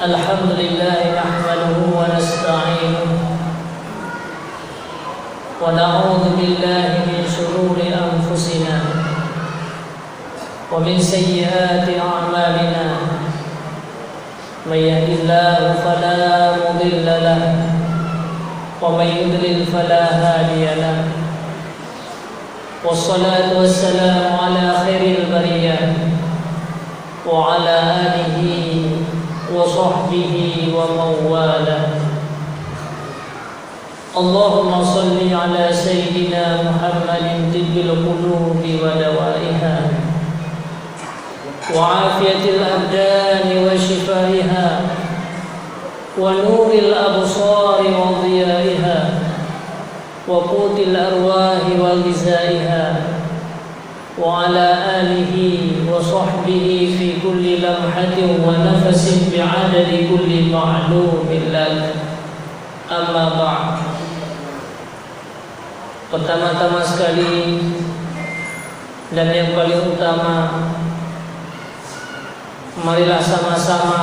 الحمد لله نحمده ونستعينه ونعوذ بالله من شرور أنفسنا ومن سيئات أعمالنا من يهد الله فلا مضل له ومن يضلل فلا هادي له والصلاة والسلام على خير البرية وعلى آله وصحبه ومن والاه. اللهم صل على سيدنا محمد طب القلوب ودوائها وعافية الأبدان وشفائها ونور الأبصار وضيائها وقوت الأرواح وغذائها وعلى آله وصحبه في كل لمحة ونفس بعدد كل معلوم لك. Amma ba'd. Pertama-tama sekali dan yang paling utama, marilah sama-sama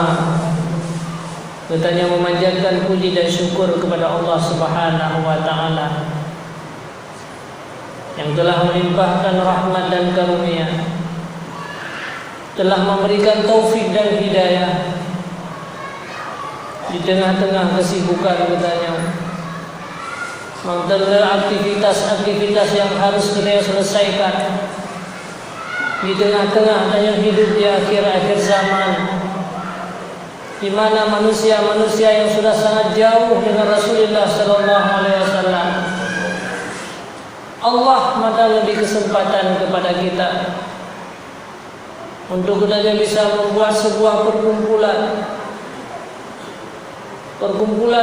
kita memanjatkan puji dan syukur kepada Allah Subhanahu wa taala yang telah melimpahkan rahmat dan karunia, telah memberikan taufik dan hidayah di tengah-tengah kesibukan katanya, mengenai aktivitas-aktivitas yang harus kita selesaikan di tengah-tengah yang hidup di akhir-akhir zaman, di mana manusia-manusia yang sudah sangat jauh dengan Rasulullah sallallahu alaihi wasallam, Allah maka lebih kesempatan kepada kita untuk kita bisa membuat sebuah perkumpulan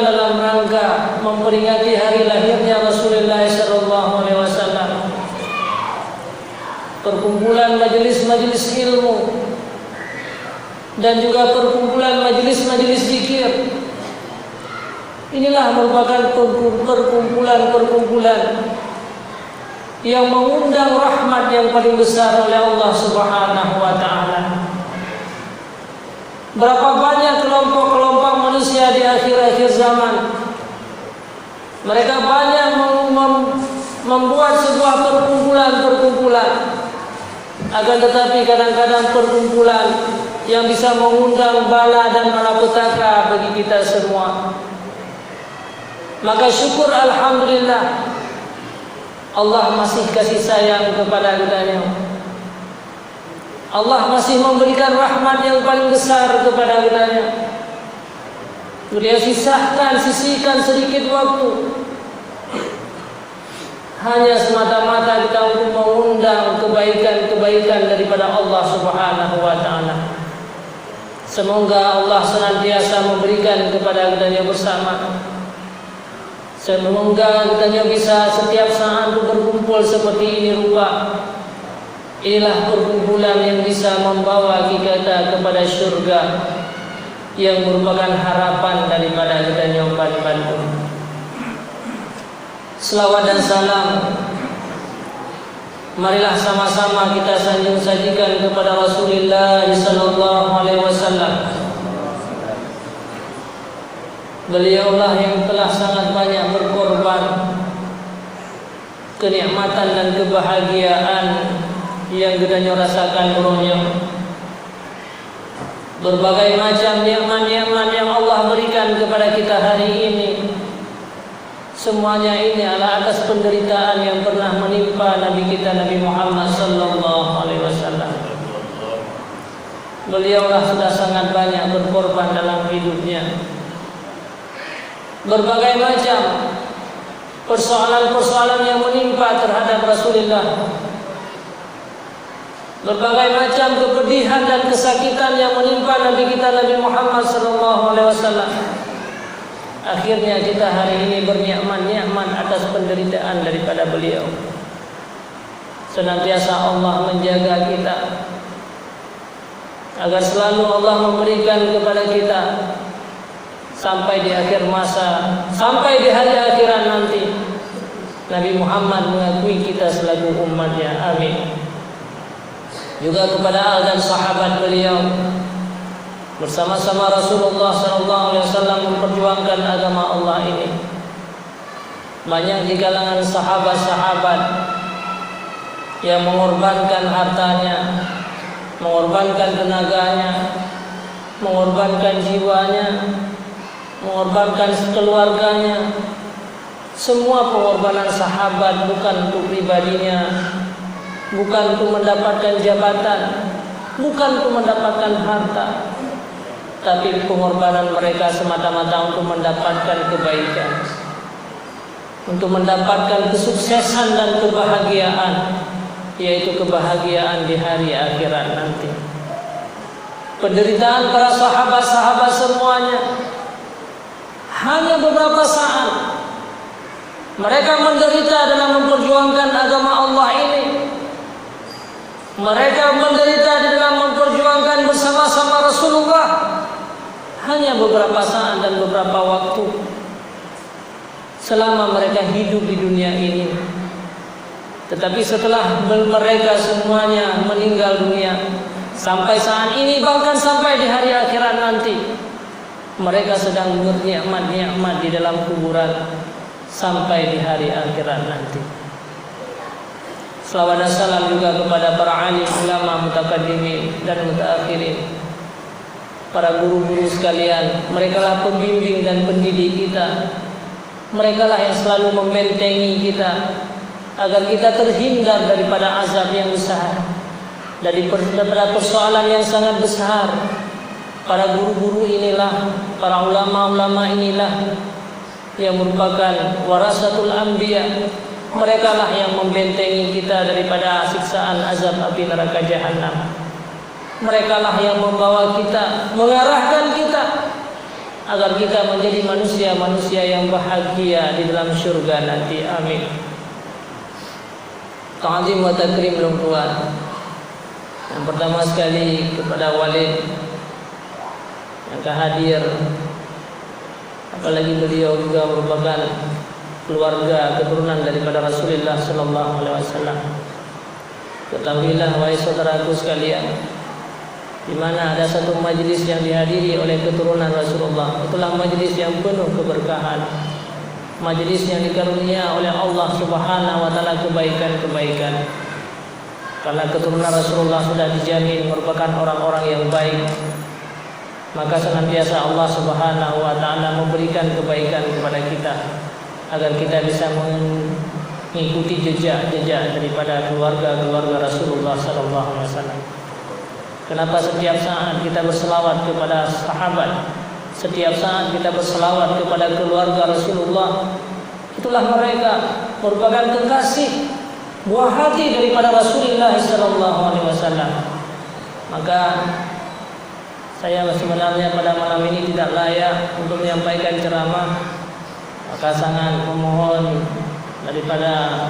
dalam rangka memperingati hari lahirnya Rasulullah sallallahu alaihi wasallam, perkumpulan majelis-majelis ilmu dan juga perkumpulan majelis-majelis zikir. Inilah merupakan perkumpulan yang mengundang rahmat yang paling besar oleh Allah Subhanahu wa taala. Berapa banyak kelompok-kelompok manusia di akhir-akhir zaman, mereka banyak membuat sebuah perkumpulan, akan tetapi kadang-kadang perkumpulan yang bisa mengundang bala dan malapetaka bagi kita semua. Maka syukur alhamdulillah, Allah masih kasih sayang kepada kita. Allah masih memberikan rahmat yang paling besar kepada kita. Dia sisihkan sedikit waktu hanya semata-mata kita untuk mengundang kebaikan-kebaikan daripada Allah Subhanahu wa taala. Semoga Allah senantiasa memberikan kepada kita bersama. Semoga kita bisa setiap saat berkumpul seperti ini rupa. Inilah perkumpulan yang bisa membawa kita kepada syurga, yang merupakan harapan daripada kita nyoban Bandung. Selawat dan salam marilah sama-sama kita sajikan kepada Rasulullah sallallahu alaihi wasallam. Beliaulah yang telah sangat banyak berkorban kenikmatan dan kebahagiaan yang kita rasakan dunia. Berbagai macam nikmat-nikmat yang Allah berikan kepada kita hari ini, semuanya ini adalah atas penderitaan yang pernah menimpa Nabi kita Nabi Muhammad sallallahu alaihi wasallam. Beliaulah sudah sangat banyak berkorban dalam hidupnya. Berbagai macam persoalan-persoalan yang menimpa terhadap Rasulullah, berbagai macam kepedihan dan kesakitan yang menimpa Nabi kita Nabi Muhammad sallallahu alaihi wasallam. Akhirnya kita hari ini bernikmat atas penderitaan daripada beliau. Senantiasa Allah menjaga kita agar selalu Allah memberikan kepada kita sampai di akhir masa, sampai di hari akhirat nanti, Nabi Muhammad mengakui kita selaku umatnya. Amin. Juga kepada al dan sahabat beliau, bersama-sama Rasulullah SAW memperjuangkan agama Allah ini. Banyak di kalangan sahabat-sahabat yang mengorbankan hartanya, mengorbankan tenaganya, mengorbankan jiwanya, mengorbankan keluarganya. Semua pengorbanan sahabat bukan untuk pribadinya, bukan untuk mendapatkan jabatan, bukan untuk mendapatkan harta, tapi pengorbanan mereka semata-mata untuk mendapatkan kebaikan, untuk mendapatkan kesuksesan dan kebahagiaan, yaitu kebahagiaan di hari akhirat nanti. Penderitaan para sahabat-sahabat semuanya hanya beberapa saat. Mereka menderita dalam memperjuangkan agama Allah ini. Mereka menderita dalam memperjuangkan bersama-sama Rasulullah hanya beberapa saat dan beberapa waktu selama mereka hidup di dunia ini. Tetapi setelah mereka semuanya meninggal dunia, sampai saat ini bahkan sampai di hari akhirat nanti, mereka sedang bernikmat-nikmat di dalam kuburan sampai di hari akhirat nanti. Selawat dan salam juga kepada para alim ulama mutaqaddimin dan mutaakhirin, para guru-guru sekalian. Merekalah pembimbing dan pendidik kita. Merekalah yang selalu membentengi kita agar kita terhindar daripada azab yang besar, daripada persoalan yang sangat besar. Para guru-guru inilah, para ulama-ulama inilah yang merupakan warasatul anbiya. Merekalah yang membentengi kita daripada siksaan azab api neraka jahanam. Merekalah yang membawa kita, mengarahkan kita agar kita menjadi manusia-manusia yang bahagia di dalam syurga nanti. Amin. Ta'zim wa takrim lungkuan. Yang pertama sekali kepada Walid yang hadir, apalagi beliau juga merupakan keluarga keturunan daripada Rasulullah sallallahu alaihi wasallam. Ketahuilah wahai saudaraku sekalian, di mana ada satu majlis yang dihadiri oleh keturunan Rasulullah, itulah majlis yang penuh keberkahan, majlis yang dikarunia oleh Allah Subhanahu wa taala kebaikan-kebaikan. Karena keturunan Rasulullah sudah dijamin merupakan orang-orang yang baik, maka senantiasa Allah Subhanahu wa taala memberikan kebaikan kepada kita agar kita bisa mengikuti jejak-jejak daripada keluarga-keluarga Rasulullah sallallahu alaihi wasallam. Kenapa setiap saat kita berselawat kepada sahabat, setiap saat kita berselawat kepada keluarga Rasulullah? Itulah mereka merupakan kekasih buah hati daripada Rasulullah sallallahu alaihi wasallam. Maka saya sebenarnya pada malam ini tidak layak untuk menyampaikan ceramah, maka sangat memohon daripada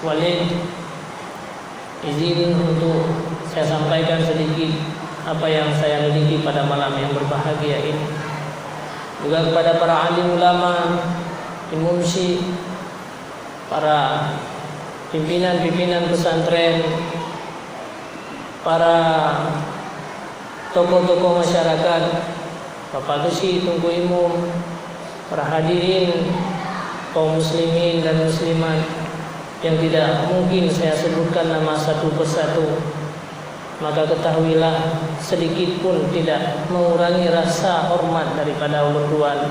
Walid izin untuk saya sampaikan sedikit apa yang saya miliki pada malam yang berbahagia ini. Juga kepada para alim ulama, imumsi, para pimpinan-pimpinan pesantren, para tokoh-tokoh masyarakat, Bapak Tusi, Tunggu Imum, para hadirin, kaum muslimin dan muslimat yang tidak mungkin saya sebutkan nama satu persatu, maka ketahuilah sedikit pun tidak mengurangi rasa hormat daripada ulun.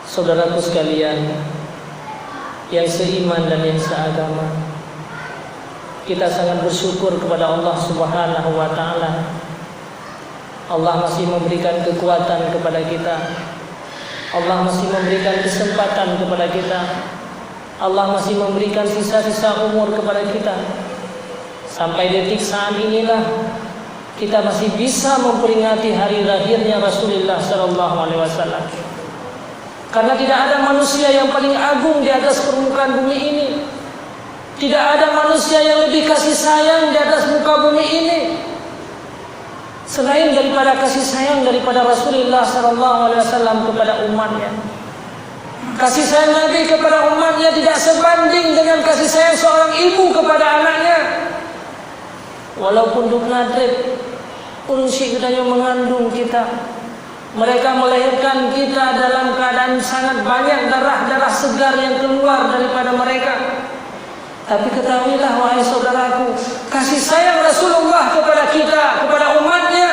Saudaraku sekalian yang seiman dan yang seagama, kita sangat bersyukur kepada Allah Subhanahu wa taala. Allah masih memberikan kekuatan kepada kita. Allah masih memberikan kesempatan kepada kita. Allah masih memberikan sisa-sisa umur kepada kita. Sampai detik saat inilah kita masih bisa memperingati hari lahirnya Rasulullah sallallahu alaihi wasallam. Karena tidak ada manusia yang paling agung di atas permukaan bumi ini. Tidak ada manusia yang lebih kasih sayang di atas muka bumi ini selain daripada kasih sayang daripada Rasulullah sallallahu alaihi wasallam kepada umatnya. Kasih sayang Nabi kepada umatnya tidak sebanding dengan kasih sayang seorang ibu kepada anaknya. Walaupun duk nadrib, urun syekh katanya mengandung kita. Mereka melahirkan kita dalam keadaan sangat banyak darah-darah segar yang keluar daripada mereka. Tapi ketahuilah wahai saudaraku, kasih sayang Rasulullah kepada kita, kepada umatnya,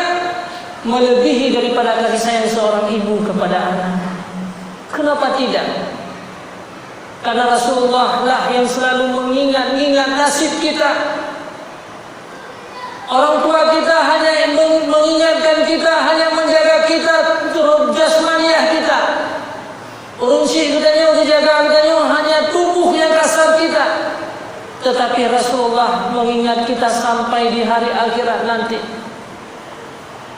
melebihi daripada kasih sayang seorang ibu kepada anak. Kenapa tidak? Karena Rasulullah lah yang selalu mengingat nasib kita. Orang tua kita hanya mengingatkan kita, hanya menjaga kita untuk jasmaniah kita. Urun syekh katanya dijaga katanya hanya tubuh yang kasar kita. Tetapi Rasulullah mengingat kita sampai di hari akhirat nanti.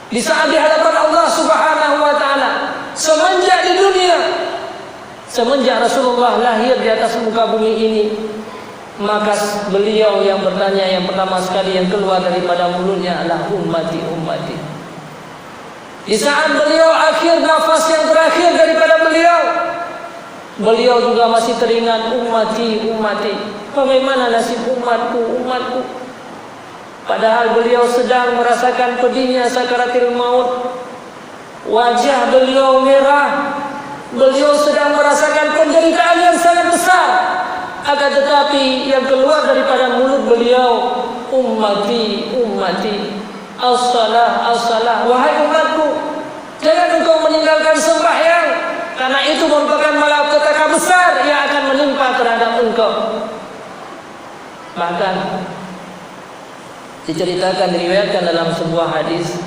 Di saat di hadapan Allah Subhanahu wa taala, semenjak di dunia, semenjak Rasulullah lahir di atas muka bumi ini, maka beliau yang bertanya yang pertama sekali yang keluar daripada mulutnya adalah ummati, ummati. Di saat beliau akhir nafas yang terakhir daripada beliau juga masih teringat ummati, ummati. Bagaimana nasib umatku, umatku. Padahal beliau sedang merasakan pedihnya sakaratil maut. Wajah beliau merah. Beliau sedang merasakan penderitaan yang sangat besar. Akan tetapi yang keluar daripada mulut beliau, ummati, ummati, as-salah, as-salah. Wahai umatku, jangan engkau meninggalkan sembahyang, karena itu merupakan malapetaka besar yang akan menimpa terhadap engkau. Bahkan diceritakan, diriwayatkan dalam sebuah hadis,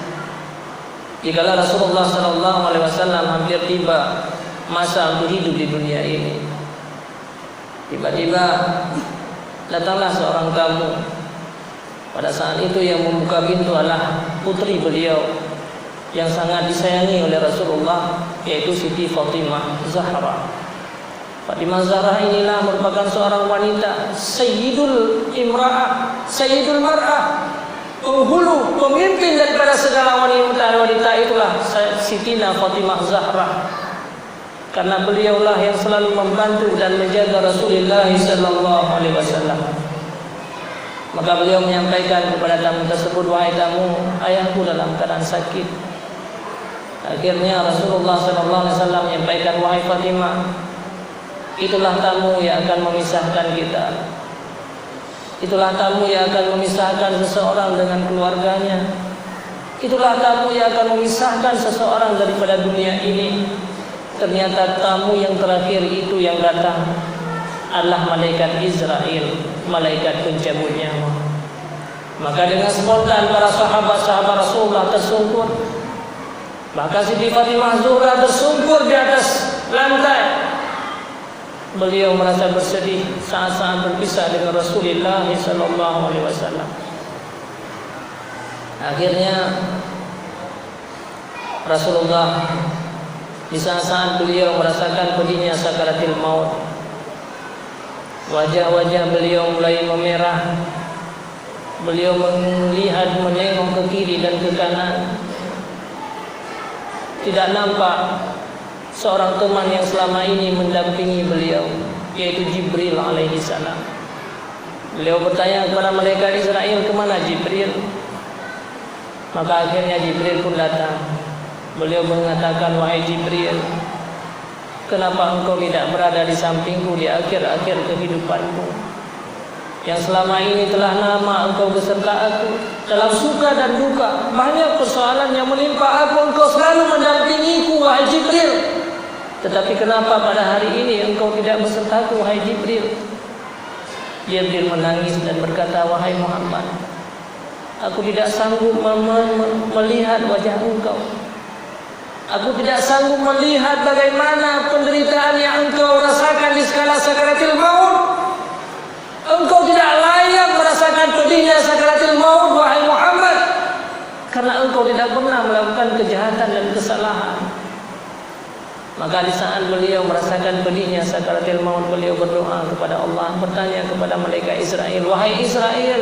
jikalau Rasulullah SAW hampir tiba masa untuk hidup di dunia ini, tiba-tiba datanglah seorang tamu. Pada saat itu yang membuka pintu adalah putri beliau yang sangat disayangi oleh Rasulullah, yaitu Siti Fatimah Zahra. Fatimah Zahra inilah merupakan seorang wanita, Sayyidul Imra'ah, Sayyidul Mar'ah, penghulu, pemimpin daripada segala wanita itulah Sitina Fatimah Zahra. Karena beliaulah yang selalu membantu dan menjaga Rasulullah sallallahu alaihi wasallam. Maka beliau menyampaikan kepada tamu tersebut, wahai tamu, ayahku dalam keadaan sakit. Akhirnya Rasulullah sallallahu alaihi wasallam menyampaikan, wahai Fatimah, itulah tamu yang akan memisahkan kita. Itulah tamu yang akan memisahkan seseorang dengan keluarganya. Itulah tamu yang akan memisahkan seseorang daripada dunia ini. Ternyata tamu yang terakhir itu yang datang adalah malaikat Israel, malaikat pencabut nyawa. Maka dengan spontan para sahabat-sahabat Rasulullah tersungkur. Maka Siti Fatimah Zahra tersungkur di atas lantai. Beliau merasa bersedih saat-saat berpisah dengan Rasulullah sallallahu alaihi wasallam. Akhirnya Rasulullah di saat-saat beliau merasakan pedihnya sakaratil maut, wajah-wajah beliau mulai memerah. Beliau melihat, menengok ke kiri dan ke kanan. Tidak nampak seorang teman yang selama ini mendampingi beliau, yaitu Jibril alaihi salam. Beliau bertanya kepada malaikat Israel, kemana Jibril? Maka akhirnya Jibril pun datang. Beliau mengatakan, wahai Jibril, kenapa engkau tidak berada di sampingku di akhir-akhir kehidupanku, yang selama ini telah lama engkau beserta aku dalam suka dan duka. Banyak persoalan yang menimpa aku, engkau selalu mendampingiku, wahai Jibril. Tetapi kenapa pada hari ini engkau tidak besertaku, wahai Jibril? Jibril menangis dan berkata, wahai Muhammad, aku tidak sanggup melihat wajah engkau. Aku tidak sanggup melihat bagaimana penderitaan yang engkau rasakan di skala sakaratil maut. Engkau tidak layak merasakan pedihnya sakaratil maut, wahai Muhammad, karena engkau tidak pernah melakukan kejahatan dan kesalahan. Maka di saat beliau merasakan pedihnya sakaratil maut, beliau berdoa kepada Allah, bertanya kepada malaikat Israel, wahai Israel,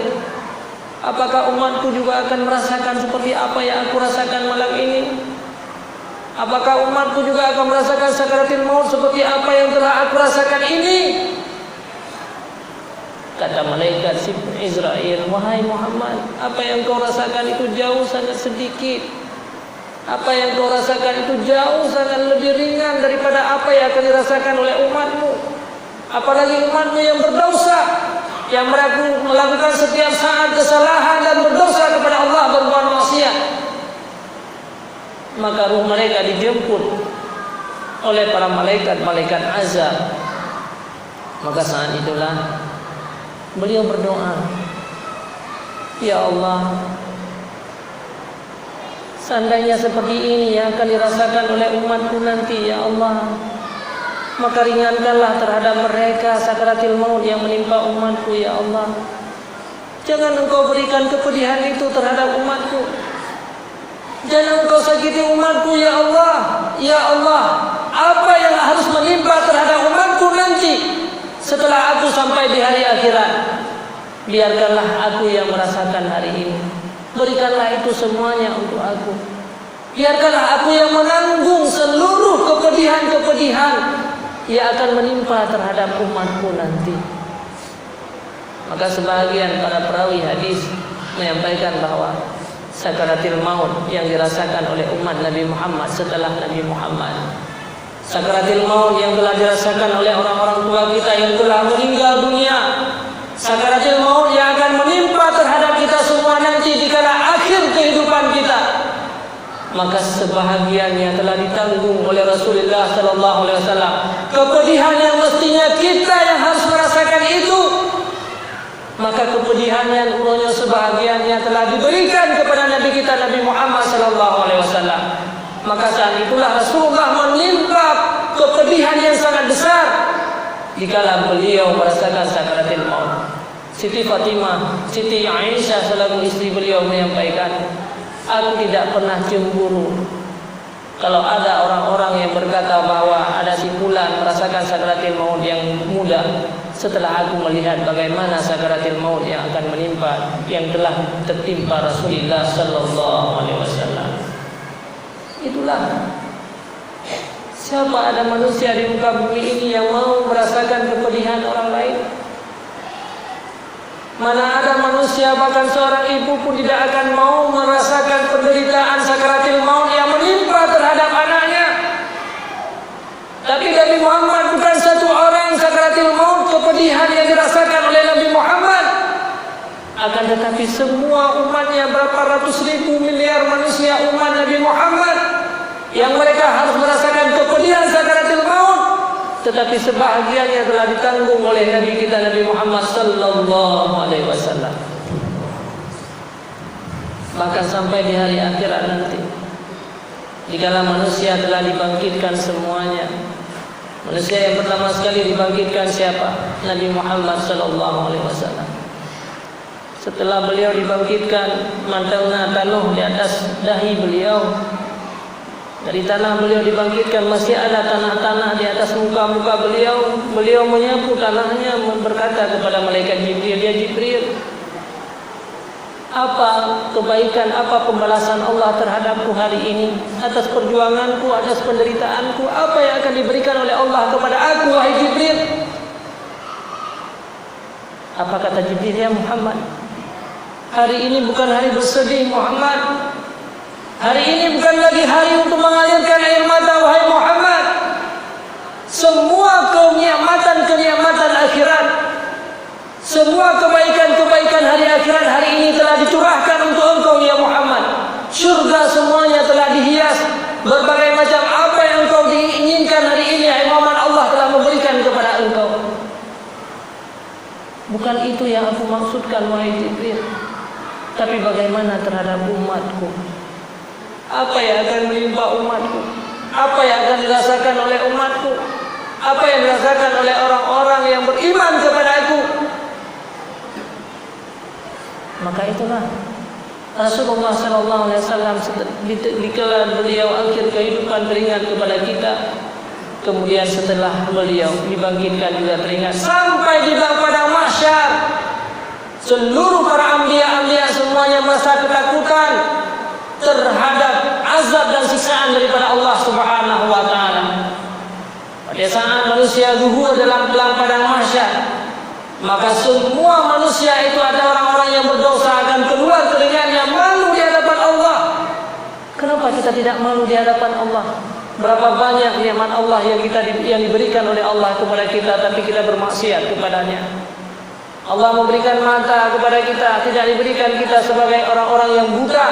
apakah umatku juga akan merasakan seperti apa yang aku rasakan malam ini? Apakah umatku juga akan merasakan sakaratil maut seperti apa yang telah aku rasakan ini? Kata malaikat Israel, wahai Muhammad, apa yang kau rasakan itu jauh sangat sedikit. Apa yang kau rasakan itu jauh sangat lebih ringan daripada apa yang akan dirasakan oleh umatmu. Apalagi umatmu yang berdosa, yang melakukan setiap saat kesalahan dan berdosa kepada Allah, berbuat maksiat. Maka ruh mereka dijemput oleh para malaikat azab. Maka saat itulah beliau berdoa, ya Allah, seandainya seperti ini yang akan dirasakan oleh umatku nanti, ya Allah, maka ringankanlah terhadap mereka sakaratil maut yang menimpa umatku, ya Allah. Jangan engkau berikan kepedihan itu terhadap umatku. Jangan engkau sakiti umatku, ya Allah. Ya Allah, apa yang harus menimpa terhadap umatku nanti setelah aku sampai di hari akhirat, biarkanlah aku yang merasakan hari ini. Berikanlah itu semuanya untuk aku. Biarkanlah aku yang menanggung seluruh kepedihan-kepedihan yang akan menimpa terhadap umatku nanti. Maka sebahagian para perawi hadis menyampaikan bahwa sakaratil maut yang dirasakan oleh umat Nabi Muhammad setelah Nabi Muhammad, sakaratil maut yang telah dirasakan oleh orang-orang tua kita yang telah meninggal dunia, sakaratil maut yang akan menimpa terhadap kita semua nanti di kala akhir kehidupan kita, maka sebahagiannya telah ditanggung oleh Rasulullah sallallahu alaihi wasallam. Kepedihan yang mestinya kita yang harus merasakan itu, maka kepedihan yang umumnya sebahagiannya telah diberikan kepada Nabi kita Nabi Muhammad sallallahu alaihi wasallam. Maka saat itulah Rasulullah menimpa kepedihan yang sangat besar dikala beliau merasakan sakaratil maut. Siti Fatimah, Siti Aisyah selaku istri beliau menyampaikan, aku tidak pernah cemburu kalau ada orang-orang yang berkata bahwa ada si fulan merasakan sakaratil maut yang muda, setelah aku melihat bagaimana sakaratil maut yang akan menimpa yang telah tertimpa Rasulullah sallallahu alaihi wasallam. Itulah, siapa ada manusia di muka bumi ini yang mau merasakan kepedihan orang lain? Mana ada manusia, bahkan seorang ibu pun tidak akan mau merasakan penderitaan sakaratil maut yang menimpa terhadap anaknya. Tapi Nabi Muhammad bukan satu orang sakaratil maut kepedihan yang dirasakan oleh Nabi Muhammad. Akan tetapi semua umatnya, berapa ratus ribu miliar manusia umat Nabi Muhammad, yang mereka harus merasakan kepedihan sakaratil maut, tetapi sebahagiannya telah ditanggung oleh Nabi kita Nabi Muhammad sallallahu alaihi wasallam. Bahkan sampai di hari akhirat nanti, dikala manusia telah dibangkitkan semuanya, manusia yang pertama sekali dibangkitkan siapa? Nabi Muhammad sallallahu alaihi wasallam. Setelah beliau dibangkitkan, mantaunya tanuh di atas dahi beliau. Dari tanah beliau dibangkitkan masih ada tanah-tanah di atas muka-muka beliau. Beliau menyapu tanahnya, berkata kepada malaikat Jibril, ya Jibril, apa kebaikan, apa pembalasan Allah terhadapku hari ini atas perjuanganku, atas penderitaanku? Apa yang akan diberikan oleh Allah kepada aku, wahai Jibril? Apa kata Jibril? Ya Muhammad, hari ini bukan hari bersedih Muhammad. Hari ini bukan lagi hari untuk mengalirkan air mata, wahai Muhammad. Semua kenikmatan akhirat, semua kebaikan-kebaikan hari akhirat hari ini telah dicurahkan untuk engkau, ya Muhammad. Surga semuanya telah dihias berbagai macam apa yang engkau diinginkan hari ini, ya Muhammad, Allah telah memberikan kepada engkau. Bukan itu yang aku maksudkan, wahai Jibril. Tapi bagaimana terhadap umatku? Apa yang akan menimpa umatku? Apa yang akan dirasakan oleh umatku? Apa yang dirasakan oleh orang-orang yang beriman kepada aku? Maka itulah Rasulullah SAW dikala beliau akhir kehidupan teringat kepada kita. Kemudian setelah beliau dibangkitkan juga teringat sampai di padang mahsyar. Seluruh para anbiya semuanya merasa ketakutan terhadap azab dan siksaan daripada Allah Subhanahu wa taala. Pada saat manusia zuhur dalam padang mahsyar, Maka semua manusia itu ada orang-orang yang berdosa akan keluar keringatnya, malu di hadapan Allah. Kenapa kita tidak malu di hadapan Allah? Berapa banyak nikmat Allah yang diberikan oleh Allah kepada kita, tapi kita bermaksiat kepadanya. Allah memberikan mata kepada kita, tidak diberikan kita sebagai orang-orang yang buta.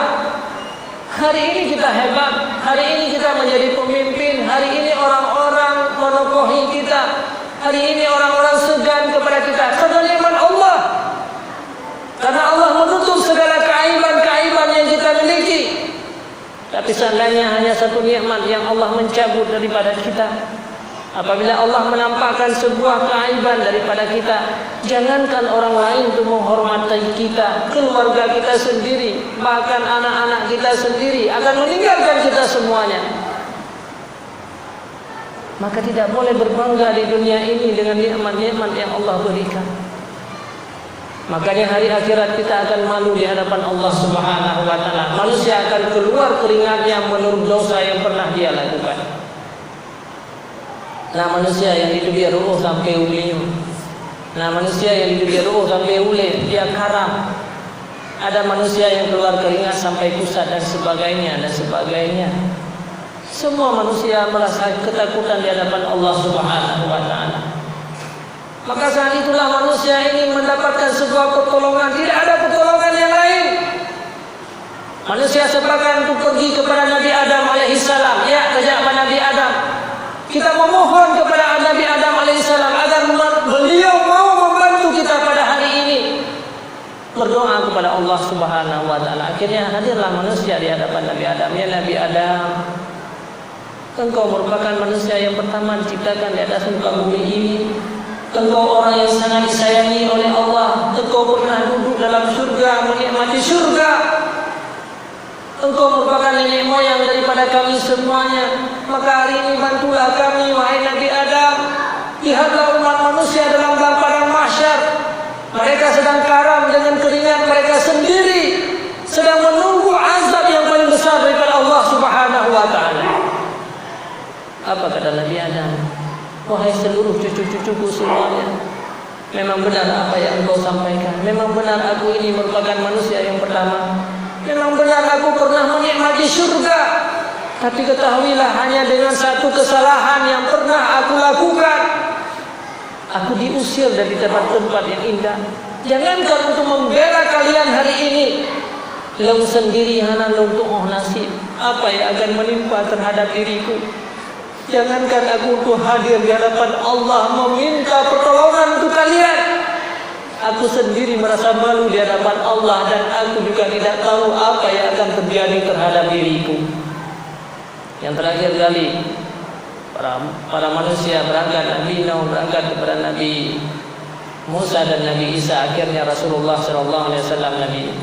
Hari ini kita hebat, hari ini kita menjadi pemimpin, hari ini orang-orang menokohi kita, hari ini orang-orang segan kepada kita karena nikmat Allah. Karena Allah menutup segala keaiban-keaiban yang kita miliki. Tapi seandainya hanya satu nikmat yang Allah mencabut daripada kita, apabila Allah menampakkan sebuah keaiban daripada kita, jangankan orang lain untuk menghormati kita, keluarga kita sendiri, bahkan anak-anak kita sendiri akan meninggalkan kita semuanya. Maka tidak boleh berbangga di dunia ini dengan nikmat-nikmat yang Allah berikan. Makanya hari akhirat kita akan malu di hadapan Allah Subhanahu wa taala. Manusia akan keluar keringatnya menurut dosa yang pernah dia lakukan. Nah, manusia yang hidup dia ruh sampai ulinya. Nah, manusia yang hidup dia ruh sampai ule, dia karam. Ada manusia yang keluar keringat sampai pusat dan sebagainya dan sebagainya. Semua manusia merasa ketakutan di hadapan Allah Subhanahu wa taala. Maka saat itulah manusia ini mendapatkan sebuah pertolongan. Tidak ada pertolongan yang lain. Manusia sepakat untuk pergi kepada Nabi Adam alaihissalam. Ya, zaman Nabi Adam. Kita memohon kepada Nabi Adam alaihissalam agar beliau mau membantu kita pada hari ini. Berdoa kepada Allah Subhanahu wa taala. Akhirnya hadirlah manusia di hadapan Nabi Adam. Ya Nabi Adam, engkau merupakan manusia yang pertama diciptakan di atas muka bumi ini. Engkau orang yang sangat disayangi oleh Allah. Engkau pernah duduk dalam surga, menikmati surga. Engkau merupakan nenek moyang daripada kami semuanya. Maka hari ini bantulah kami, wahai Nabi Adam. Lihatlah umat manusia dalam padang mahsyar. Mereka sedang karam dengan keringat mereka sendiri, sedang menunggu azab yang paling besar daripada Allah Subhanahu wa taala. Apa kata Nabi Adam? Wahai seluruh cucu-cucuku semuanya, memang benar apa yang engkau sampaikan. Memang benar aku ini merupakan manusia yang pertama. Memang benar aku pernah menikmati surga. Tapi ketahuilah, hanya dengan satu kesalahan yang pernah aku lakukan, aku diusir dari tempat-tempat yang indah. Jangankan untuk membela kalian hari ini, lau sendiri hana untuk nasib, apa yang akan menimpa terhadap diriku. Jangankan aku untuk hadir di hadapan Allah meminta pertolongan untuk kalian, aku sendiri merasa malu di hadapan Allah, dan aku juga tidak tahu apa yang akan terjadi terhadap diriku. Yang terakhir kali para manusia berangkat, Nabi Nuh berangkat kepada Nabi Musa dan Nabi Isa. Akhirnya Rasulullah SAW Nabi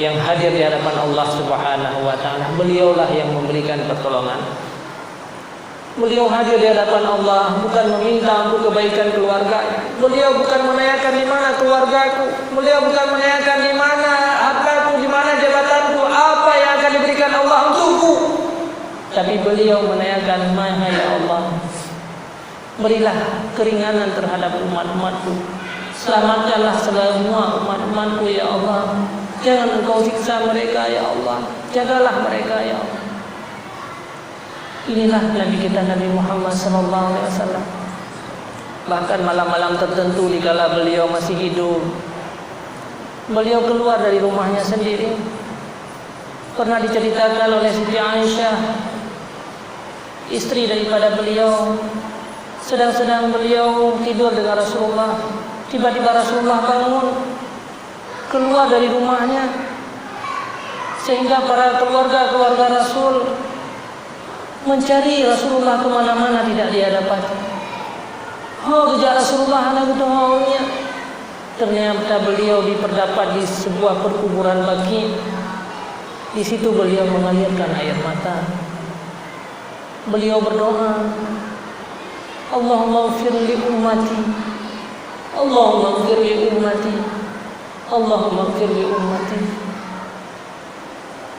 yang hadir di hadapan Allah Subhanahu wa taala. Beliaulah yang memberikan pertolongan. Beliau hadir di hadapan Allah bukan meminta untuk kebaikan keluarga. Beliau bukan menanyakan di mana keluargaku. Beliau bukan menanyakan di mana hartaku, di mana jabatanku, apa yang akan diberikan Allah untukku. Tapi beliau menanyakan, "Mahai ya Allah, berilah keringanan terhadap umat-umatku. Selamatkanlah semua umat-umatku ya Allah. Jangan engkau siksa mereka ya Allah. Jagalah mereka ya Allah." Inilah Nabi kita, Nabi Muhammad SAW. Bahkan malam-malam tertentu dikala beliau masih hidup, beliau keluar dari rumahnya sendiri. Pernah diceritakan oleh Siti Aisyah, istri daripada beliau, sedang beliau tidur dengan Rasulullah. Tiba-tiba Rasulullah bangun, keluar dari rumahnya, sehingga para keluarga Rasul mencari Rasulullah kemana-mana, tidak dia dapati. Jejak Rasulullah anak ketemu. Ternyata beliau diperdapat di sebuah perkuburan Baqi. Di situ beliau mengalirkan air mata. Beliau berdoa, Allahumma ighfir li ummati, Allahumma ighfir li ummati, Allahumma ighfir li ummati.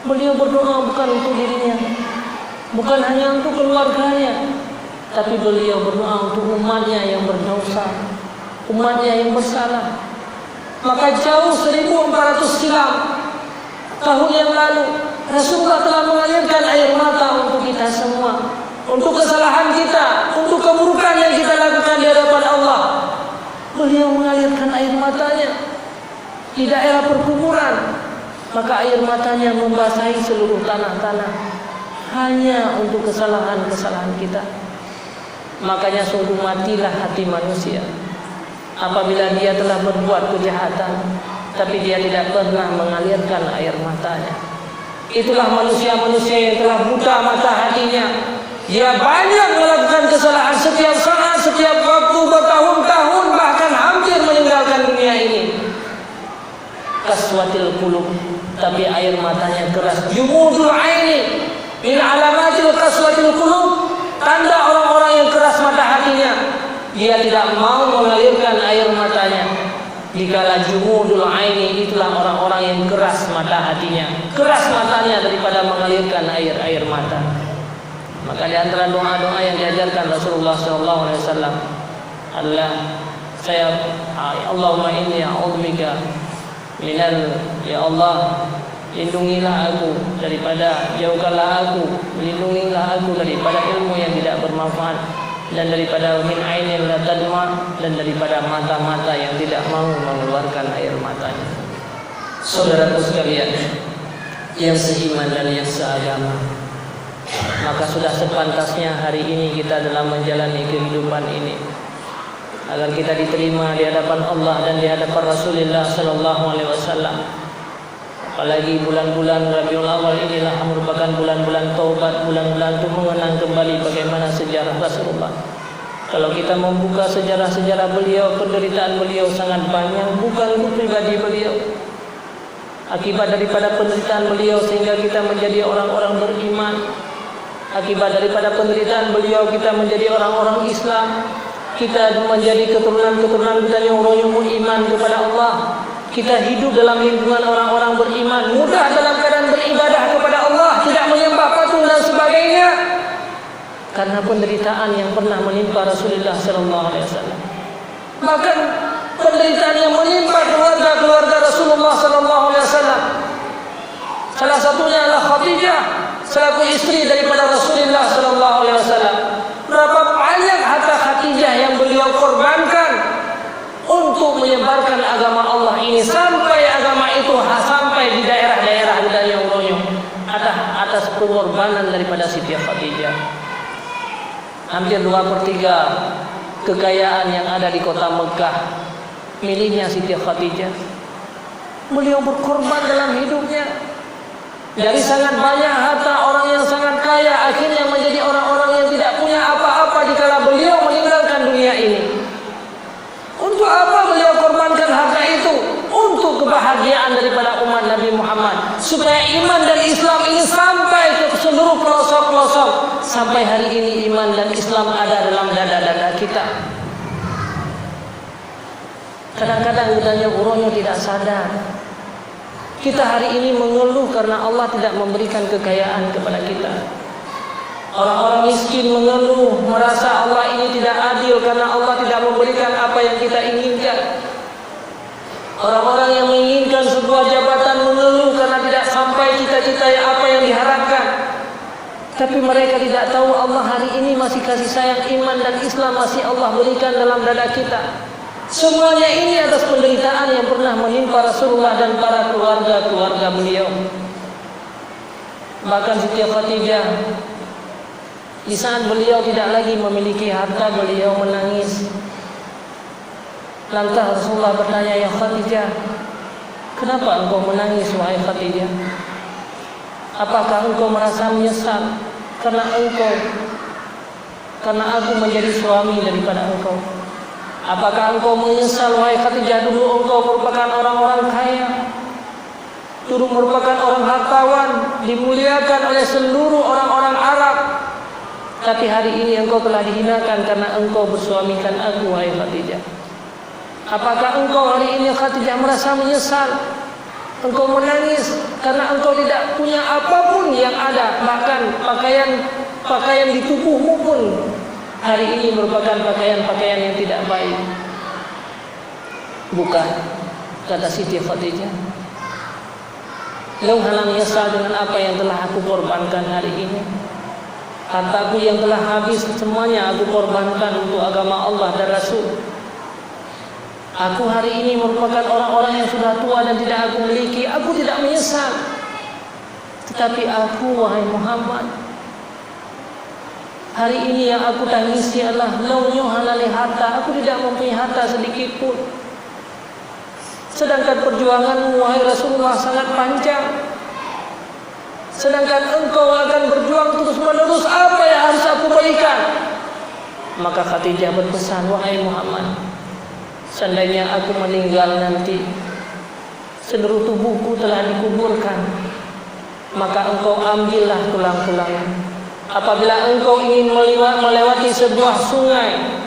Beliau berdoa bukan untuk dirinya, bukan hanya untuk keluarganya, tapi beliau berdoa untuk umatnya yang berdosa, umatnya yang bersalah. Maka jauh 1400 silam tahun yang lalu Rasulullah telah mengalirkan air mata untuk kita semua, untuk kesalahan kita, untuk keburukan yang kita lakukan di hadapan Allah. Beliau mengalirkan air matanya di daerah perkuburan, maka air matanya membasahi seluruh tanah-tanah hanya untuk kesalahan-kesalahan kita. Makanya sungguh matilah hati manusia apabila dia telah berbuat kejahatan tapi dia tidak pernah mengalirkan air matanya. Itulah manusia-manusia yang telah buta mata hatinya. Dia banyak melakukan kesalahan setiap saat, setiap waktu, bertahun-tahun, bahkan hampir meninggalkan dunia ini. Kaswatil qulub, tapi air matanya keras. Jumudul aini min alamatil kaswatil qulub, tanda orang-orang yang keras mata hatinya. Dia tidak mau mengalirkan air matanya. Dikala jumudul aini, itulah orang-orang yang keras mata hatinya, keras matanya daripada mengalirkan air mata. Maka di antara doa-doa yang diajarkan Rasulullah SAW adalah Allahumma inni a'udzubika minal, ya Allah, lindungilah aku daripada, jauhkanlah aku, lindungilah aku daripada ilmu yang tidak bermanfaat, dan daripada min ainin la tadma, dan daripada mata-mata yang tidak mau mengeluarkan air matanya. Saudaraku sekalian yang seiman dan yang seagama, maka sudah sepantasnya hari ini kita dalam menjalani kehidupan ini agar kita diterima di hadapan Allah dan di hadapan Rasulullah sallallahu alaihi wasallam. Apalagi bulan-bulan Rabiul Awal inilah merupakan bulan-bulan taubat, bulan-bulan untuk mengenang kembali bagaimana sejarah Rasulullah. Kalau kita membuka sejarah-sejarah beliau, penderitaan beliau sangat banyak, bukan untuk pribadi beliau. Akibat daripada penderitaan beliau sehingga kita menjadi orang-orang beriman. Akibat daripada penderitaan beliau kita menjadi orang-orang Islam. Kita menjadi keturunan-keturunan kita yang iman kepada Allah. Kita hidup dalam lingkungan orang-orang beriman, mudah dalam keadaan beribadah kepada Allah, tidak menyembah patung dan sebagainya, karena penderitaan yang pernah menimpa Rasulullah SAW. Bahkan penderitaan yang menimpa keluarga-keluarga Rasulullah SAW. Salah satunya adalah Khadijah selaku istri daripada Rasulullah SAW. Berapa banyak harta Khadijah yang beliau korbankan untuk menyebarkan agama Allah ini, sampai agama itu sampai di daerah-daerah yang royong atas pengorbanan daripada Siti Khadijah. Hampir 2/3 kekayaan yang ada di kota Mekah miliknya Siti Khadijah. Beliau berkorban dalam hidupnya. Dari sangat banyak harta orang yang sangat kaya akhirnya menjadi orang-orang yang tidak punya apa-apa dikala beliau meninggalkan dunia ini. Untuk apa beliau korbankan harta itu? Untuk kebahagiaan daripada umat Nabi Muhammad, supaya iman dan Islam ini sampai ke seluruh pelosok-pelosok. Sampai hari ini iman dan Islam ada dalam dada-dada kita. Kadang-kadang kita uronya tidak sadar. Kita hari ini mengeluh karena Allah tidak memberikan kekayaan kepada kita. Orang-orang miskin mengeluh, merasa Allah ini tidak adil karena Allah tidak memberikan apa yang kita inginkan. Orang-orang yang menginginkan sebuah jabatan mengeluh karena tidak sampai cita-cita yang apa yang diharapkan. Tapi mereka tidak tahu Allah hari ini masih kasih sayang, iman dan Islam masih Allah berikan dalam dada kita. Semuanya ini atas penderitaan yang pernah menimpa Rasulullah dan para keluarga-keluarga beliau. Bahkan Siti Khadijah, di saat beliau tidak lagi memiliki harta, beliau menangis. Lantas Rasulullah bertanya, "Ya Khadijah, kenapa engkau menangis wahai Khadijah? Apakah engkau merasa menyesal karena aku menjadi suami daripada engkau? Apakah engkau menyesal wahai Khadijah, dulu engkau merupakan orang-orang kaya, dulu merupakan orang hartawan, dimuliakan oleh seluruh orang-orang Arab, tapi hari ini engkau telah dihinakan karena engkau bersuamikan aku wahai Khadijah. Apakah engkau hari ini Khadijah merasa menyesal? Engkau menangis karena engkau tidak punya apapun yang ada, bahkan pakaian di tubuhmu pun hari ini merupakan pakaian-pakaian yang tidak baik. Bukan, kata Siti Khadijah. Lau halang nyesal dengan apa yang telah aku korbankan hari ini. Hartaku yang telah habis semuanya aku korbankan untuk agama Allah dan Rasul. Aku hari ini merupakan orang-orang yang sudah tua dan tidak aku miliki. Aku tidak menyesal. Tetapi aku, wahai Muhammad, hari ini yang aku tangisi adalah launya halali harta. Aku tidak mempunyai harta sedikit pun. Sedangkan perjuanganmu, wahai Rasulullah, sangat panjang. Sedangkan engkau akan berjuang terus menerus. Apa yang harus aku berikan? Maka Khadijah berpesan, wahai Muhammad, seandainya aku meninggal nanti, seluruh tubuhku telah dikuburkan, maka engkau ambillah tulang-tulangnya. Apabila engkau ingin melewati sebuah sungai,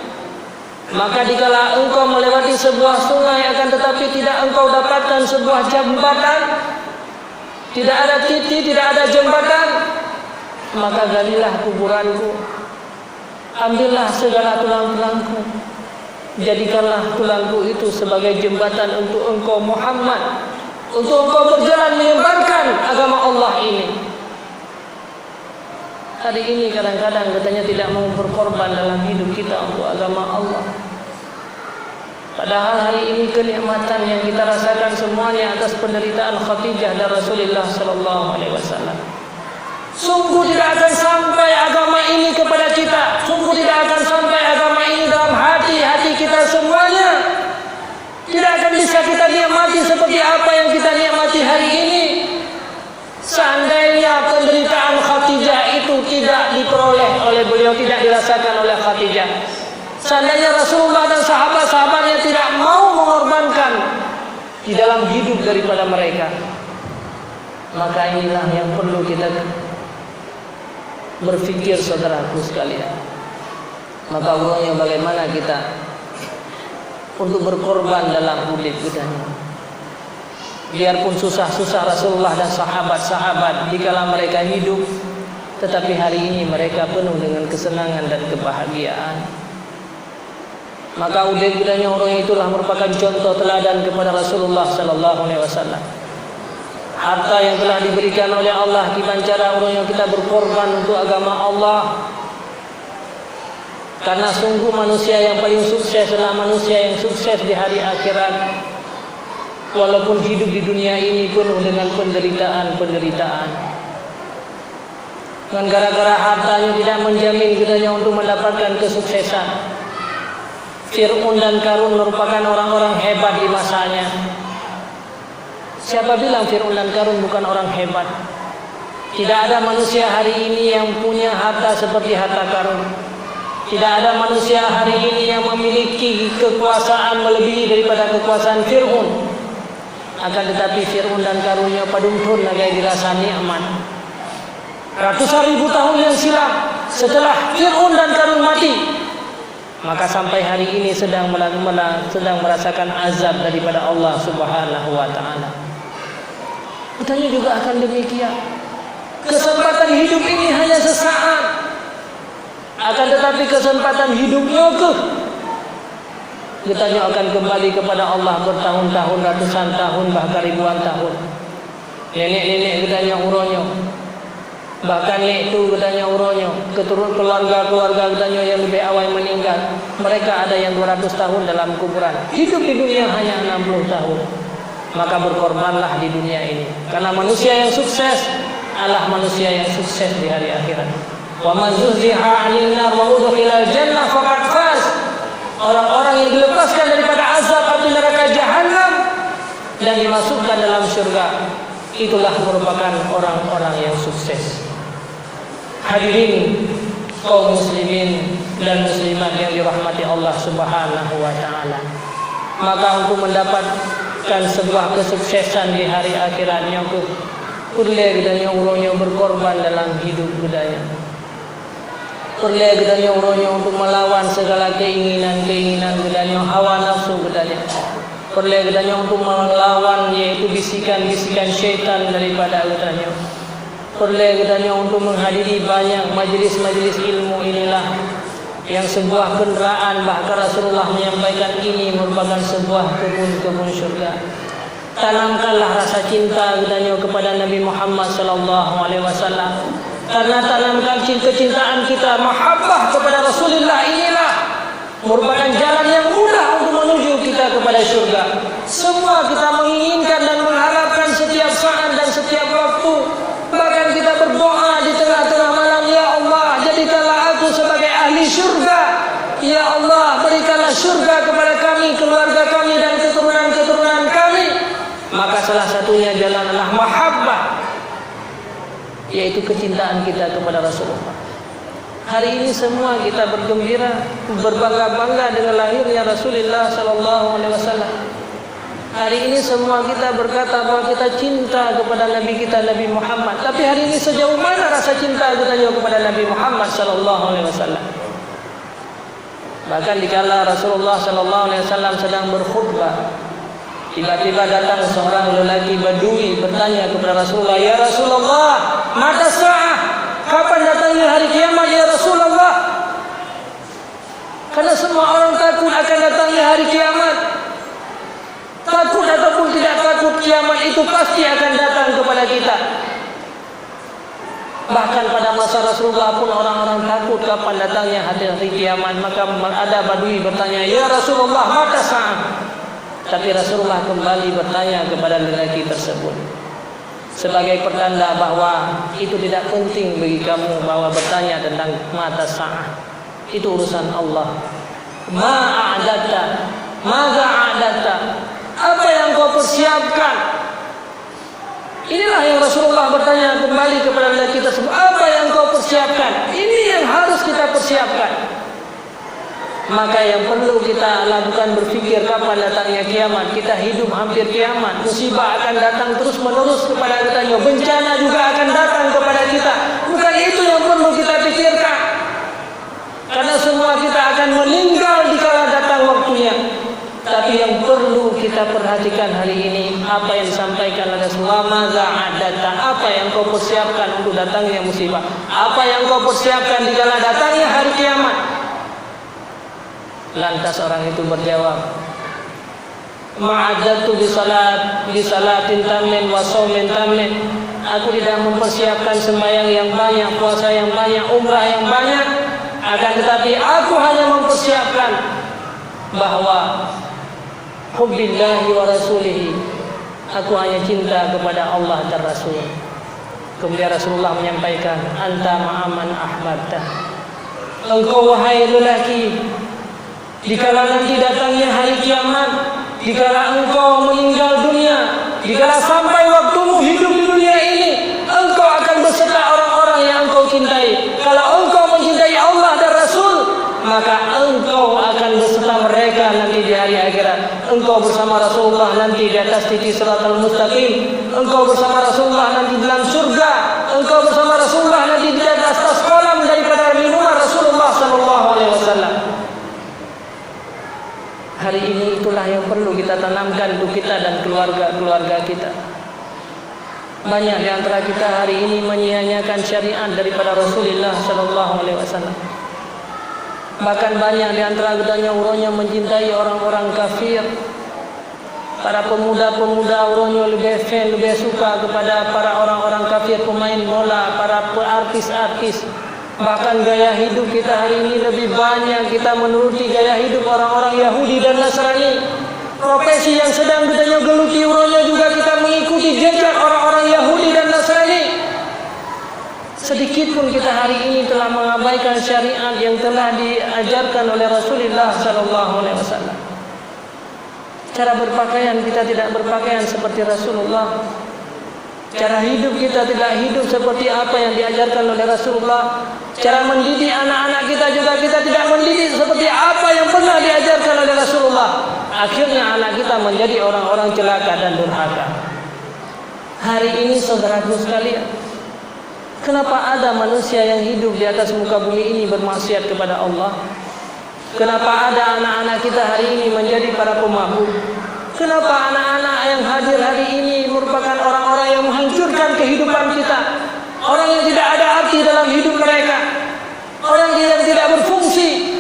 maka dikala engkau melewati sebuah sungai akan tetapi tidak engkau dapatkan sebuah jembatan, tidak ada titik, tidak ada jembatan, maka galilah kuburanku, ambillah segala tulang-tulangku, jadikanlah tulangku itu sebagai jembatan untuk engkau Muhammad, untuk engkau berjalan menyebarkan agama Allah ini. Hari ini kadang-kadang katanya tidak mau berkorban dalam hidup kita untuk agama Allah. Padahal hari ini kenikmatan yang kita rasakan semuanya atas penderitaan Khadijah dan Rasulullah sallallahu alaihi wasallam. Sungguh tidak akan sampai agama ini kepada kita. Sungguh tidak akan sampai agama ini dalam hati-hati kita semuanya. Tidak akan bisa kita nikmati seperti apa yang kita nikmati hari ini seandainya penderitaan Khadijah itu tidak diperoleh oleh beliau, tidak dirasakan oleh Khadijah. Seandainya Rasulullah dan sahabat-sahabatnya tidak mau mengorbankan di dalam hidup daripada mereka, maka inilah yang perlu kita berfikir, saudaraku sekalian. Maka ulangnya bagaimana kita untuk berkorban dalam hidup kita. Biarpun susah-susah Rasulullah dan sahabat-sahabat dikala mereka hidup, tetapi hari ini mereka penuh dengan kesenangan dan kebahagiaan. Maka udahnya orang itulah merupakan contoh teladan kepada Rasulullah sallallahu alaihi wasallam. Harta yang telah diberikan oleh Allah gimana cara orang yang kita berkorban untuk agama Allah. Karena sungguh manusia yang paling sukses adalah manusia yang sukses di hari akhirat. Walaupun hidup di dunia ini penuh dengan penderitaan. Dengan gara-gara hartanya tidak menjamin kitanya untuk mendapatkan kesuksesan. Fir'aun dan Qarun merupakan orang-orang hebat di masanya. Siapa bilang Fir'aun dan Qarun bukan orang hebat? Tidak ada manusia hari ini yang punya harta seperti harta Qarun. Tidak ada manusia hari ini yang memiliki kekuasaan melebihi daripada kekuasaan Fir'aun. Akan tetapi Fir'aun dan Qarunnya padumtun lagi dirasa nikmat. Ratusan ribu tahun yang silam setelah Fir'aun dan Qarun mati, maka sampai hari ini sedang merasakan azab daripada Allah Subhanahu wa taala. Katanya juga akan demikian. Kesempatan hidup ini hanya sesaat. Akan tetapi kesempatan hidupnya katanya akan kembali kepada Allah bertahun-tahun, ratusan tahun, bahkan ribuan tahun. Nenek-nenek katanya uronyo, bahkan nek itu katanya uronyo, keturun keluarga katanya yang lebih awal meninggal. Mereka ada yang 200 tahun dalam kuburan. Hidup di dunia hanya 60 tahun. Maka berkorbanlah di dunia ini. Karena manusia yang sukses adalah manusia yang sukses di hari akhirat. Wa man zuhziha 'anil nar wa udkhilal jannah faqad faz. Orang-orang yang dilepaskan daripada azab api neraka jahanam dan dimasukkan dalam surga, itulah merupakan orang-orang yang sukses. Hadirin kaum muslimin dan muslimat yang dirahmati Allah Subhanahu wa taala. Maka untuk mendapatkan sebuah kesuksesan di hari akhiratnya, perlu kita urungnya berkorban dalam hidup budaya. Perlu kita urungnya untuk melawan segala keinginan budaya, hawa nafsu budaya. Perlu kita untuk melawan yaitu bisikan-bisikan syaitan daripada budaya. Perlu kita untuk menghadiri banyak majlis-majlis ilmu inilah yang sebuah kendaraan, bahkan Rasulullah menyampaikan ini merupakan sebuah kebun-kebun syurga. Tanamkanlah rasa cinta kepada Nabi Muhammad SAW. Karena tanamkan kecintaan kita, mahabbah kepada Rasulullah inilah merupakan jalan yang mudah untuk menuju kita kepada syurga. Semua kita menginginkan dan mengharapkan setiap saat dan setiap waktu. Bahkan kita berdoa di tengah-tengah malam, ya Allah, jadikanlah aku sebagai ahli syurga. Ya Allah, berikanlah syurga kepada kami, keluarga kami dan keturunan-keturunan kami. Maka salah satunya jalan adalah mahabbah, yaitu kecintaan kita kepada Rasulullah. Hari ini semua kita bergembira, berbangga-bangga dengan lahirnya Rasulullah SAW. Hari ini semua kita berkata bahwa kita cinta kepada Nabi kita, Nabi Muhammad. Tapi hari ini sejauh mana rasa cinta kita kepada Nabi Muhammad SAW? Bahkan dikala Rasulullah SAW sedang berkhutbah, tiba-tiba datang seorang lelaki Badui bertanya kepada Rasulullah, ya Rasulullah, mata sa'ah, kapan datangnya hari kiamat ya Rasulullah? Karena semua orang takut akan datangnya hari kiamat. Takut ataupun tidak takut, kiamat itu pasti akan datang kepada kita. Bahkan pada masa Rasulullah pun orang-orang takut kapan datangnya hari kiamat. Maka ada Badui bertanya, ya Rasulullah, mata sa'ah. Tapi Rasulullah kembali bertanya kepada lelaki tersebut sebagai pertanda bahwa itu tidak penting bagi kamu bahwa bertanya tentang mata sa'ah. Itu urusan Allah. Ma'a'adatta, maza'adatta, apa yang kau persiapkan? Inilah yang Rasulullah bertanya kembali kepada lelaki tersebut, apa yang kau persiapkan? Ini yang harus kita persiapkan. Maka yang perlu kita lakukan berfikir kapan datangnya kiamat. Kita hidup hampir kiamat, musibah akan datang terus menerus kepada kita, bencana juga akan datang kepada kita. Bukan itu yang perlu kita pikirkan, karena semua kita akan meninggal dikala datang waktunya. Tapi yang perlu kita perhatikan hari ini, apa yang disampaikan oleh Rasulullah, maza'adata, apa yang kau persiapkan untuk datangnya musibah, apa yang kau persiapkan dikala datangnya hari kiamat. Lantas orang itu berjawab, ma'adzatu bisalatin tamin wa shaumin tamin. Aku tidak mempersiapkan sembahyang yang banyak, puasa yang banyak, umrah yang banyak. Akan tetapi aku hanya mempersiapkan bahwa hubbillahi wa rasulihi. Aku hanya cinta kepada Allah dan Rasul. Kemudian Rasulullah menyampaikan, anta ma'aman ahbabta. Engkau wahai lelaki, dikala nanti datangnya hari kiamat, dikala engkau meninggal dunia, dikala sampai waktumu hidup di dunia ini, engkau akan beserta orang-orang yang engkau cintai. Kalau engkau mencintai Allah dan Rasul, maka engkau akan beserta mereka nanti di hari akhirat. Engkau bersama Rasulullah nanti di atas titik Shiratal Mustaqim. Engkau bersama Rasulullah nanti dalam surga. Engkau bersama Rasulullah nanti di atas tas kolam daripada minuman Rasulullah SAW. Hari ini itulah yang perlu kita tanamkan untuk kita dan keluarga-keluarga kita. Banyak di antara kita hari ini menyia-nyiakan syariat daripada Rasulullah SAW. Bahkan banyak di antara kita urangnya mencintai orang-orang kafir. Para pemuda-pemuda urangnya lebih fan, lebih suka kepada para orang-orang kafir, pemain bola, para artis-artis. Bahkan gaya hidup kita hari ini lebih banyak kita menuruti gaya hidup orang-orang Yahudi dan Nasrani. Profesi yang sedang kita geluti urangnya juga kita mengikuti jejak orang-orang Yahudi dan Nasrani. Sedikit pun kita hari ini telah mengabaikan syariat yang telah diajarkan oleh Rasulullah SAW. Cara berpakaian kita tidak berpakaian seperti Rasulullah. Cara hidup kita tidak hidup seperti apa yang diajarkan oleh Rasulullah. Cara mendidik anak-anak kita juga kita tidak mendidik seperti apa yang pernah diajarkan oleh Rasulullah. Akhirnya anak kita menjadi orang-orang celaka dan durhaka. Hari ini saudaraku sekalian, kenapa ada manusia yang hidup di atas muka bumi ini bermaksiat kepada Allah? Kenapa ada anak-anak kita hari ini menjadi para pemabuk? Kenapa anak-anak yang hadir hari ini merupakan orang-orang yang menghancurkan kehidupan kita? Orang yang tidak ada arti dalam hidup mereka, orang yang tidak berfungsi,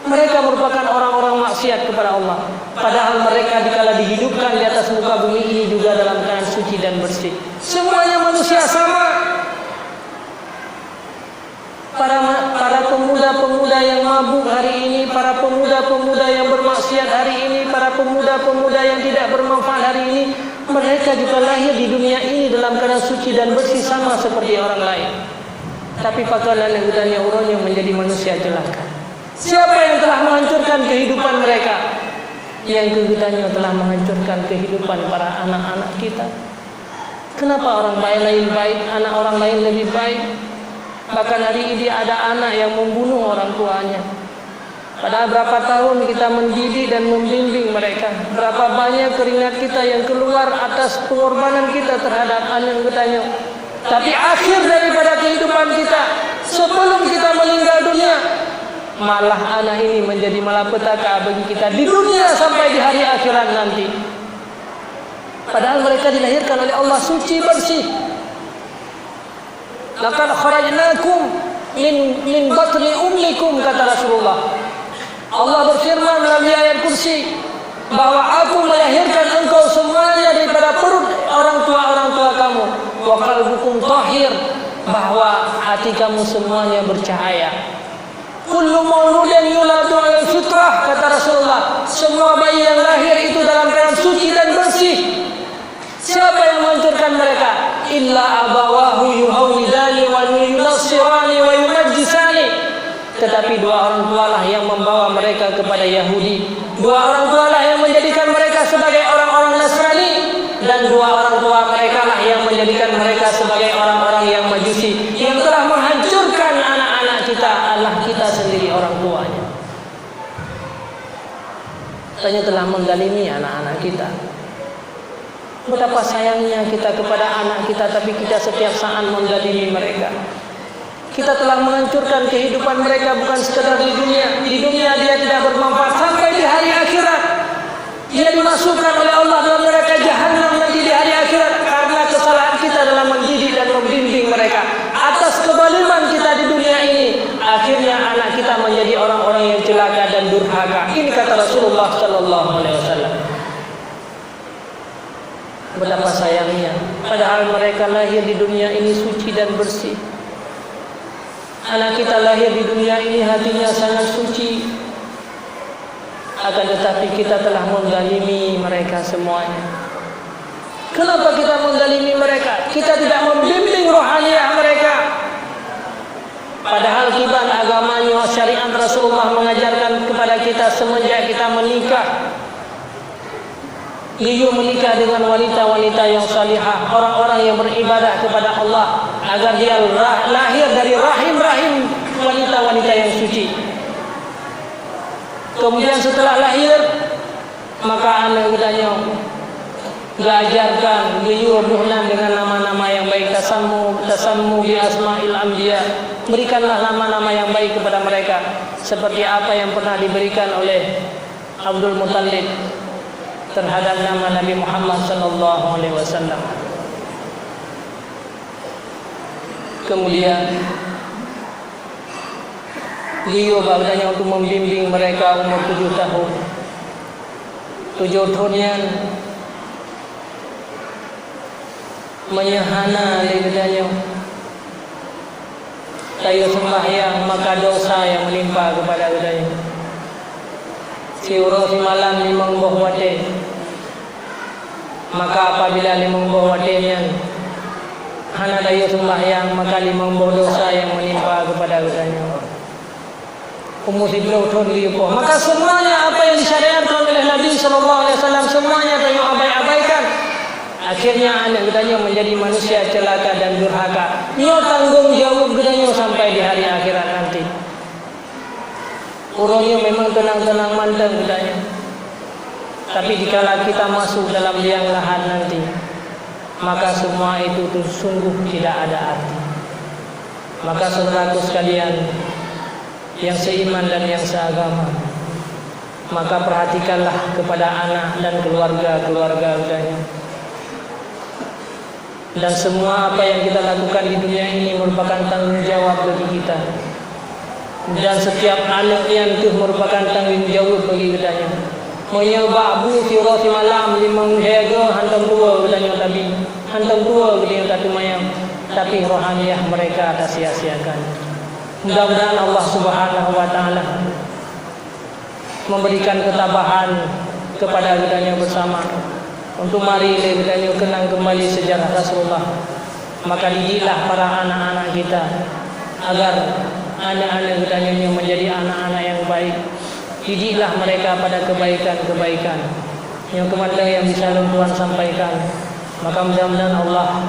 Mereka merupakan orang-orang maksiat kepada Allah. Padahal mereka dikala dihidupkan di atas muka bumi ini juga dalam keadaan suci dan bersih. Semuanya manusia sama. Para pemuda-pemuda yang mabuk hari ini, para pemuda-pemuda yang bermaksiat hari ini, para pemuda-pemuda yang tidak bermanfaat hari ini, mereka juga lahir di dunia ini dalam keadaan suci dan bersih sama seperti orang lain. Tapi pakalan yang gudanya urunnya menjadi manusia celaka. Siapa yang telah menghancurkan kehidupan mereka? Yang kegudannya telah menghancurkan kehidupan para anak-anak kita. Kenapa orang lain baik, anak orang lain lebih baik? Bahkan hari ini ada anak yang membunuh orang tuanya. Padahal berapa tahun kita mendidik dan membimbing mereka. Berapa banyak keringat kita yang keluar atas pengorbanan kita terhadap anak kita. Tapi akhir daripada kehidupan kita, sebelum kita meninggal dunia, malah anak ini menjadi malapetaka bagi kita di dunia sampai di hari akhirat nanti. Padahal mereka dilahirkan oleh Allah suci bersih. Laqad kharajnakum min batni ummikum, kata Rasulullah. Allah berfirman melalui ayat kursi bahwa aku melahirkan engkau semuanya daripada perut orang tua kamu. Wa qalbukum tahir, bahwa hati kamu semuanya bercahaya. Kullu mauludin yuladu ala fitrah, kata Rasulullah. Semua bayi yang lahir itu dalam keadaan suci dan bersih. Siapa yang menghancurkan mereka? Illa abawahu yuhawidani wa yunassirani wa yumajjisani. Tetapi dua orang tualah yang membawa mereka kepada Yahudi. Dua orang tualah yang menjadikan mereka sebagai orang-orang Nasrani. Dan dua orang tua mereka lah yang menjadikan mereka sebagai orang-orang yang Majusi, yang telah menghancurkan anak-anak kita. Allah kita sendiri orang tuanya. Katanya telah mendalimi anak-anak kita. Betapa sayangnya kita kepada anak kita, tapi kita setiap saat mendalimi mereka. Kita telah menghancurkan kehidupan mereka bukan sekadar di dunia. Di dunia dia tidak bermanfaat, sampai di hari akhirat dia dimasukkan oleh Allah dalam neraka jahanam nanti di hari akhirat karena kesalahan kita dalam mendidik dan membimbing mereka. Atas kezaliman kita di dunia ini, akhirnya anak kita menjadi orang-orang yang celaka dan durhaka. Ini kata Rasulullah sallallahu alaihi wasallam. Betapa sayangnya, padahal mereka lahir di dunia ini suci dan bersih. Anak kita lahir di dunia ini hatinya sangat suci, akan tetapi kita telah menzalimi mereka semuanya. Kenapa kita menzalimi mereka? Kita tidak membimbing rohaniah mereka. Padahal kiban agamanya, syariat Rasulullah mengajarkan kepada kita semenjak kita menikah, Liyu menikah dengan wanita-wanita yang salihah, orang-orang yang beribadah kepada Allah, agar dia lahir dari rahim-rahim wanita-wanita yang suci. Kemudian setelah lahir, maka anak kitanya diajarkan diyubuhnan dengan nama-nama yang baik. Tasammu bi asma'il anbiya, berikanlah nama-nama yang baik kepada mereka, seperti apa yang pernah diberikan oleh Abdul Muttalib terhadap nama Nabi Muhammad sallallahu alaihi wasallam. Kemudian beliau bagainya untuk membimbing mereka umur 7 tahun. 7 tahunnya menyahana lidahnya, tayo sembahyang maka dosa yang menimpa kepada lidahnya. Siuro si malam limang buah wate, maka apabila limang buah watenya hana tayo sembahyang maka limang buah dosa yang menimpa kepada lidahnya. Maka semuanya apa yang disyariatkan oleh Nabi SAW semuanya tayo abaikan. Akhirnya anak gedanya menjadi manusia celaka dan durhaka. Nyo tanggung jawab gedanya sampai di hari akhirat nanti. Urungnya memang tenang-tenang mantap gedanya. Tapi dikala kita masuk dalam liang lahat nanti, maka semua itu sungguh tidak ada arti. Maka saudaraku sekalian yang seiman dan yang seagama, maka perhatikanlah kepada anak dan keluarga udahnya. Dan semua apa yang kita lakukan di dunia ini merupakan tanggung jawab bagi kita. dan setiap anaknya itu merupakan tanggung jawab bagi katanya. Menyebabbu firasi malam limang jaga hantam tua katanya tapi hantam tua katanya kata mayang, tapi rohaniah mereka tak sia-siakan. Mudah-mudahan Allah Subhanahu wa taala memberikan ketabahan kepada katanya bersama untuk mari katanya kenang kembali sejarah Rasulullah. Maka didiklah para anak-anak kita agar anak-anak katanya menjadi anak-anak yang baik. Didiklah mereka pada kebaikan-kebaikan yang kemana yang bisa Tuhan sampaikan. Maka mudah-mudahan Allah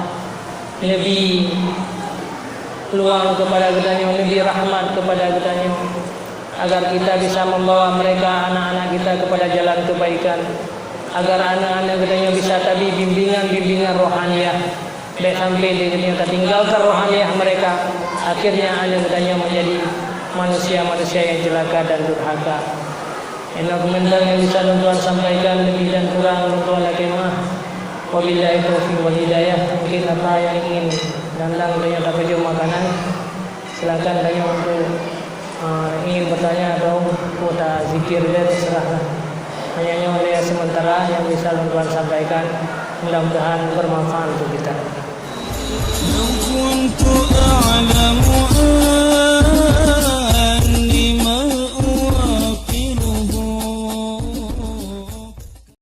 lebih luang kepada katanya, lebih rahmat kepada katanya, agar kita bisa membawa mereka anak-anak kita kepada jalan kebaikan, agar anak-anak katanya bisa tadi bimbingan rohaniah, baik sampai dia tinggalkan rohaniah mereka, akhirnya anak katanya menjadi manusia-manusia yang celaka dan durhaka. Ini komentar yang bisa Tuhan sampaikan, lebih dan kurang Tuhan lagi mah. Wabillahi taufiq wal hidayah. Mungkin apa yang ingin dandang tanya tak kerja makanan, silakan tanya untuk ingin bertanya atau kuota zikir dan terserah. Hanya oleh sementara yang bisa Tuhan sampaikan, mudah-mudahan bermanfaat untuk kita.